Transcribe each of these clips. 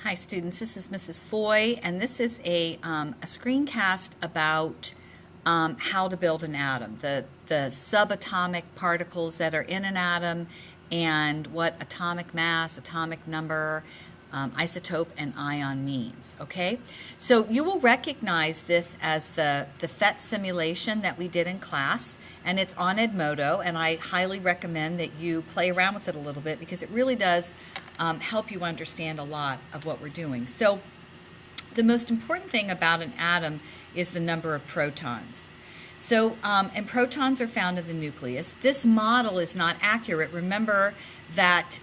Hi students, this is Mrs. Foy, and this is a screencast about how to build an atom, the subatomic particles that are in an atom, and what atomic mass, atomic number, isotope, and ion means, okay? So you will recognize this as the PhET simulation that we did in class, and it's on Edmodo, and I highly recommend that you play around with it a little bit because it really does help you understand a lot of what we're doing. So the most important thing about an atom is the number of protons. So, and protons are found in the nucleus. This model is not accurate. Remember that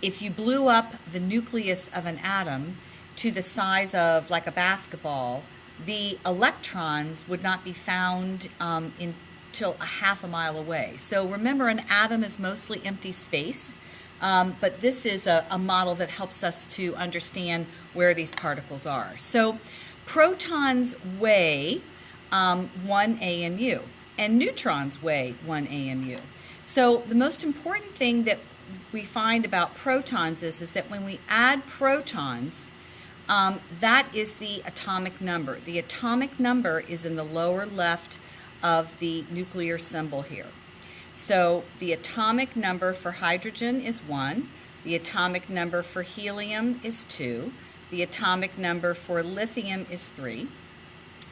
if you blew up the nucleus of an atom to the size of like a basketball, the electrons would not be found until a half a mile away. So remember, an atom is mostly empty space. But this is a model that helps us to understand where these particles are. So protons weigh 1 AMU, and neutrons weigh 1 AMU. So the most important thing that we find about protons is that when we add protons, that is the atomic number. The atomic number is in the lower left of the nuclear symbol here. So the atomic number for hydrogen is 1, the atomic number for helium is 2, the atomic number for lithium is 3.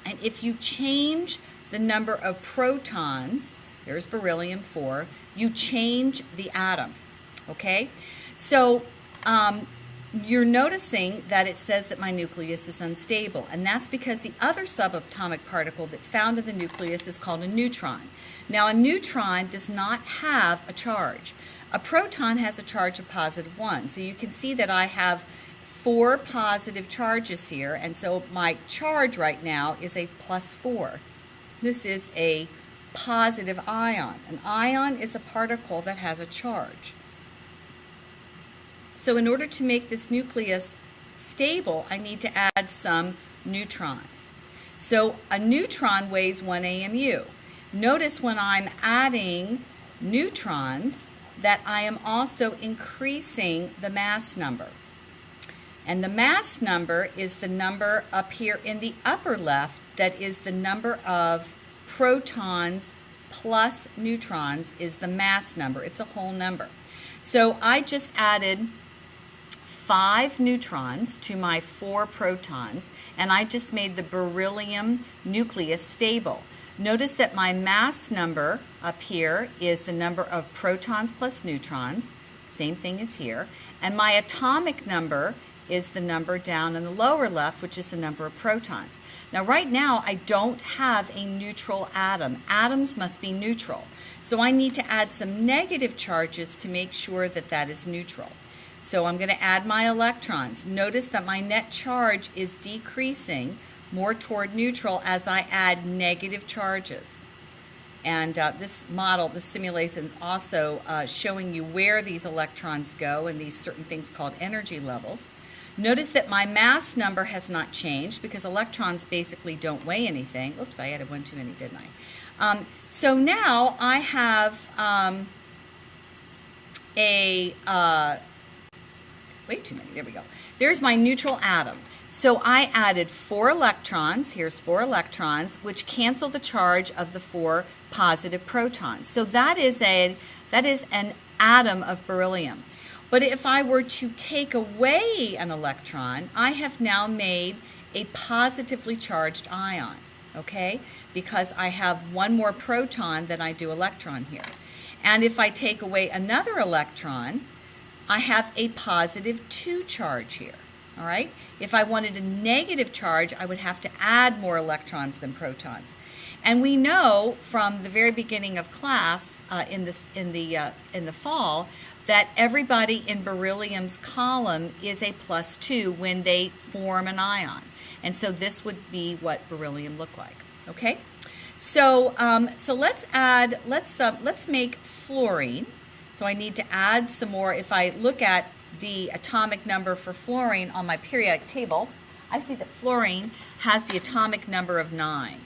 And if you change the number of protons, there's beryllium 4, you change the atom, okay? So you're noticing that it says that my nucleus is unstable, and that's because the other subatomic particle that's found in the nucleus is called a neutron. Now, a neutron does not have a charge. A proton has a charge of +1, so you can see that I have 4 positive charges here, and so my charge right now is a +4. This is a positive ion. An ion is a particle that has a charge. So in order to make this nucleus stable, I need to add some neutrons. So a neutron weighs 1 AMU. Notice when I'm adding neutrons that I am also increasing the mass number. And the mass number is the number up here in the upper left, that is the number of protons plus neutrons is the mass number. It's a whole number. So I just added 5 neutrons to my 4 protons, and I just made the beryllium nucleus stable. Notice that my mass number up here is the number of protons plus neutrons, same thing as here, and my atomic number is the number down in the lower left, which is the number of protons. Now right now I don't have a neutral atom. Atoms must be neutral. So I need to add some negative charges to make sure that that is neutral. So I'm going to add my electrons. Notice that my net charge is decreasing more toward neutral as I add negative charges. And this model, the simulation is also showing you where these electrons go and these certain things called energy levels. Notice that my mass number has not changed because electrons basically don't weigh anything. Oops, I added one too many, didn't I? So now I have way too many, there we go. There's my neutral atom. So I added 4 electrons, here's 4 electrons, which cancel the charge of the 4 positive protons. So that is an atom of beryllium. But if I were to take away an electron, I have now made a positively charged ion, okay? Because I have 1 more proton than I do electron here. And if I take away another electron, I have a +2 charge here. All right? If I wanted a negative charge, I would have to add more electrons than protons. And we know from the very beginning of class in the fall that everybody in beryllium's column is a +2 when they form an ion. And so this would be what beryllium looked like. Okay? So let's make fluorine. So I need to add some more. If I look at the atomic number for fluorine on my periodic table, I see that fluorine has the atomic number of 9.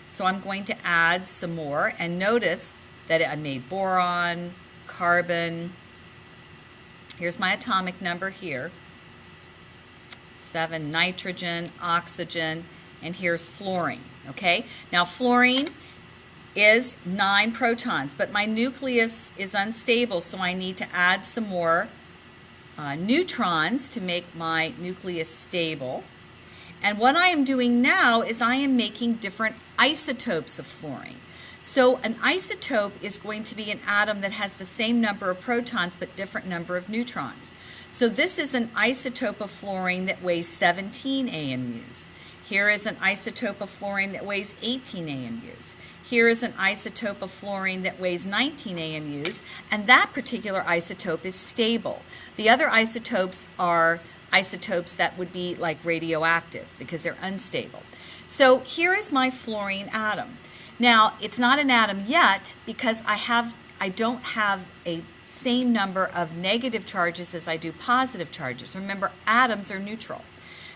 So I'm going to add some more, and notice that I made boron, carbon. Here's my atomic number here. 7 nitrogen, oxygen, and here's fluorine, okay? Now fluorine is 9 protons, but my nucleus is unstable, so I need to add some more neutrons to make my nucleus stable. And what I am doing now is I am making different isotopes of fluorine. So an isotope is going to be an atom that has the same number of protons but different number of neutrons. So this is an isotope of fluorine that weighs 17 AMUs. Here is an isotope of fluorine that weighs 18 AMUs. Here is an isotope of fluorine that weighs 19 AMUs, and that particular isotope is stable. The other isotopes are isotopes that would be like radioactive because they're unstable. So here is my fluorine atom. Now, it's not an atom yet because I don't have a same number of negative charges as I do positive charges. Remember, atoms are neutral.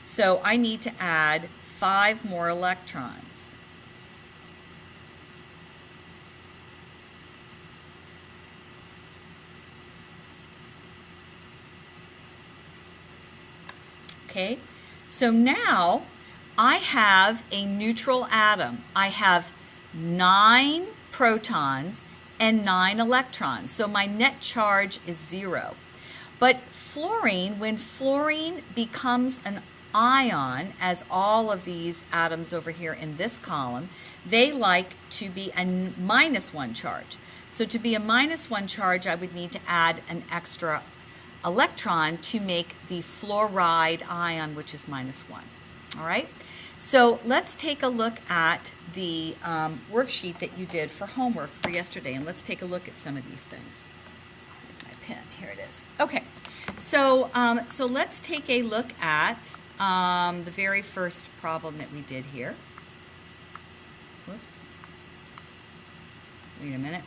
So I need to add 5 more electrons. Okay, so now I have a neutral atom. I have 9 protons and 9 electrons. So my net charge is 0. But fluorine, when fluorine becomes an ion, as all of these atoms over here in this column, they like to be a -1 charge. So to be a -1 charge, I would need to add an extra electron to make the fluoride ion, which is -1. All right? So let's take a look at the worksheet that you did for homework for yesterday, and let's take a look at some of these things. Here's my pen. Here it is. Okay. So, so let's take a look at the very first problem that we did here. Whoops. Wait a minute.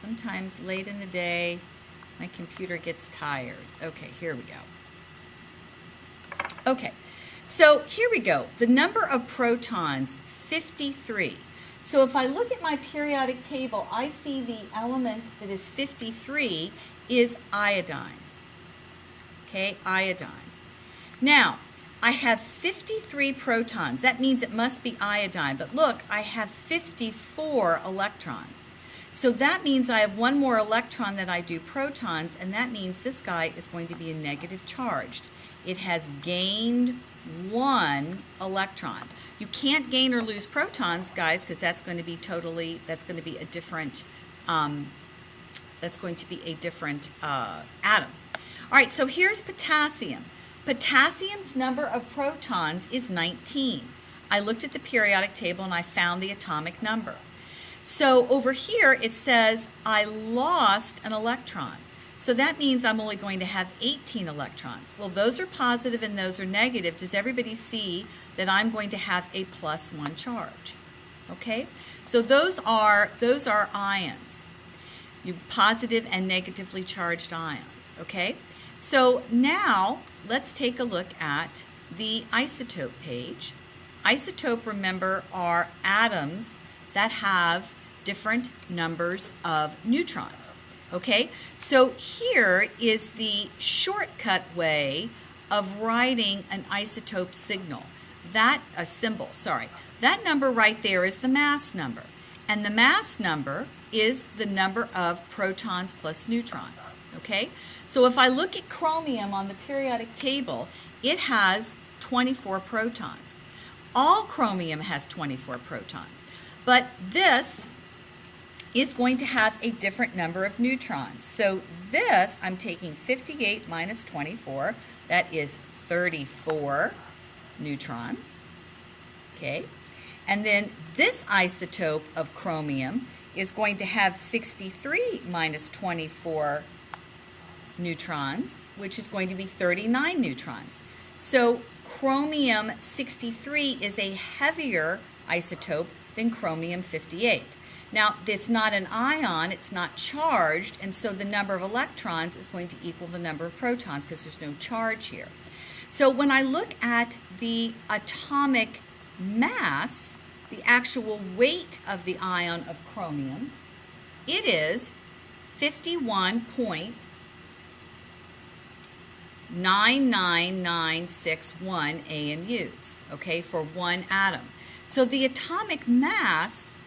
Sometimes late in the day, my computer gets tired. Okay, here we go. Okay, so here we go. The number of protons, 53. So if I look at my periodic table, I see the element that is 53 is iodine. Okay, iodine. Now, I have 53 protons. That means it must be iodine. But look, I have 54 electrons. So that means I have 1 more electron than I do protons, and that means this guy is going to be a negative charged. It has gained 1 electron. You can't gain or lose protons, guys, because that's going to be a different, atom. All right, so here's potassium. Potassium's number of protons is 19. I looked at the periodic table and I found the atomic number. So over here it says I lost an electron. So that means I'm only going to have 18 electrons. Well, those are positive and those are negative. Does everybody see that I'm going to have a +1 charge? Okay? So those are ions. You positive and negatively charged ions, okay? So now let's take a look at the isotope page. Isotope, remember, are atoms that have different numbers of neutrons. Okay, so here is the shortcut way of writing an isotope signal. Symbol. That number right there is the mass number. And the mass number is the number of protons plus neutrons. Okay, so if I look at chromium on the periodic table, it has 24 protons. All chromium has 24 protons. But this is going to have a different number of neutrons. So this, I'm taking 58 minus 24, that is 34 neutrons, okay? And then this isotope of chromium is going to have 63 minus 24 neutrons, which is going to be 39 neutrons. So chromium 63 is a heavier isotope than chromium 58. Now, it's not an ion, it's not charged, and so the number of electrons is going to equal the number of protons because there's no charge here. So when I look at the atomic mass, the actual weight of the ion of chromium, it is 51.8 99961 AMUs, okay, for one atom. So the atomic mass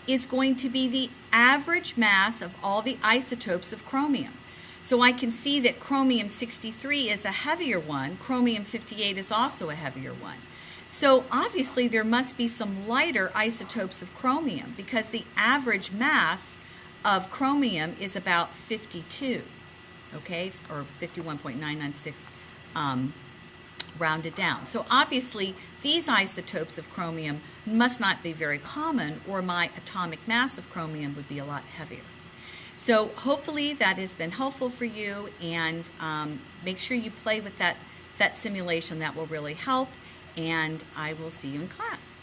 is going to be the average mass of all the isotopes of chromium. So I can see that chromium-63 is a heavier one. Chromium-58 is also a heavier one. So obviously there must be some lighter isotopes of chromium because the average mass of chromium is about 52, okay, or 51.996 rounded down. So obviously these isotopes of chromium must not be very common, or my atomic mass of chromium would be a lot heavier. So hopefully that has been helpful for you, and make sure you play with that simulation. That will really help, and I will see you in class.